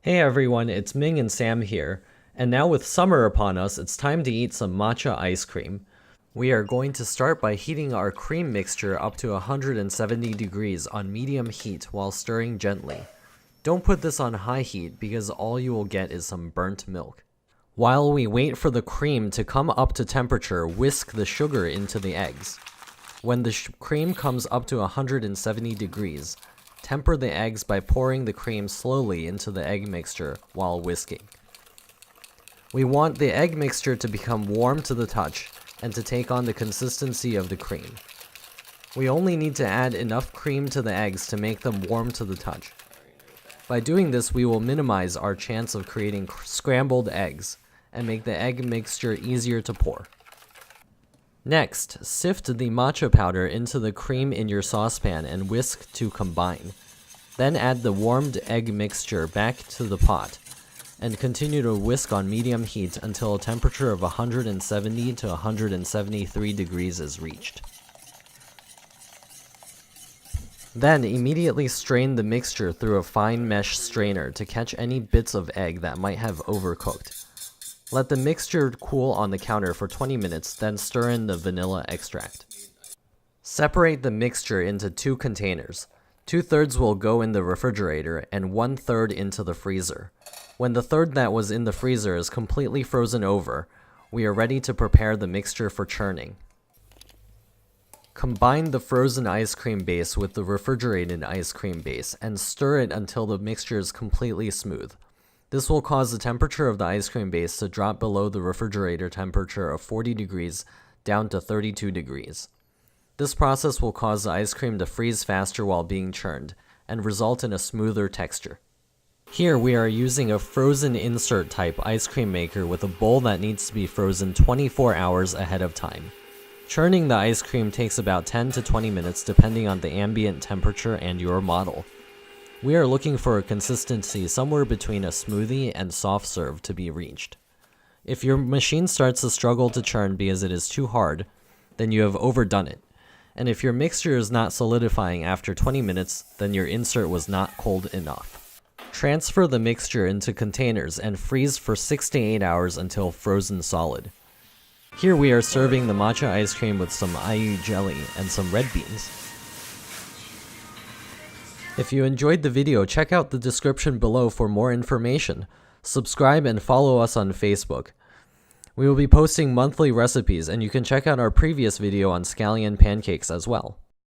Hey everyone, it's Ming and Sam here, and now with summer upon us, it's time to eat some matcha ice cream. We are going to start by heating our cream mixture up to 170 degrees on medium heat while stirring gently. Don't put this on high heat because all you will get is some burnt milk. While we wait for the cream to come up to temperature, whisk the sugar into the eggs. When the cream comes up to 170 degrees, temper the eggs by pouring the cream slowly into the egg mixture while whisking. We want the egg mixture to become warm to the touch and to take on the consistency of the cream. We only need to add enough cream to the eggs to make them warm to the touch. By doing this, we will minimize our chance of creating scrambled eggs and make the egg mixture easier to pour. Next, sift the matcha powder into the cream in your saucepan and whisk to combine. Then add the warmed egg mixture back to the pot and continue to whisk on medium heat until a temperature of 170 to 173 degrees is reached. Then immediately strain the mixture through a fine mesh strainer to catch any bits of egg that might have overcooked. Let the mixture cool on the counter for 20 minutes, then stir in the vanilla extract. Separate the mixture into two containers. 2/3 will go in the refrigerator and 1/3 into the freezer. When the third that was in the freezer is completely frozen over, we are ready to prepare the mixture for churning. Combine the frozen ice cream base with the refrigerated ice cream base and stir it until the mixture is completely smooth. This will cause the temperature of the ice cream base to drop below the refrigerator temperature of 40 degrees down to 32 degrees. This process will cause the ice cream to freeze faster while being churned and result in a smoother texture. Here we are using a frozen insert type ice cream maker with a bowl that needs to be frozen 24 hours ahead of time. Churning the ice cream takes about 10 to 20 minutes depending on the ambient temperature and your model. We are looking for a consistency somewhere between a smoothie and soft serve to be reached. If your machine starts to struggle to churn because it is too hard, then you have overdone it. And if your mixture is not solidifying after 20 minutes, then your insert was not cold enough. Transfer the mixture into containers and freeze for 6 to 8 hours until frozen solid. Here we are serving the matcha ice cream with some ayu jelly and some red beans. If you enjoyed the video, check out the description below for more information. Subscribe and follow us on Facebook. We will be posting monthly recipes, and you can check out our previous video on scallion pancakes as well.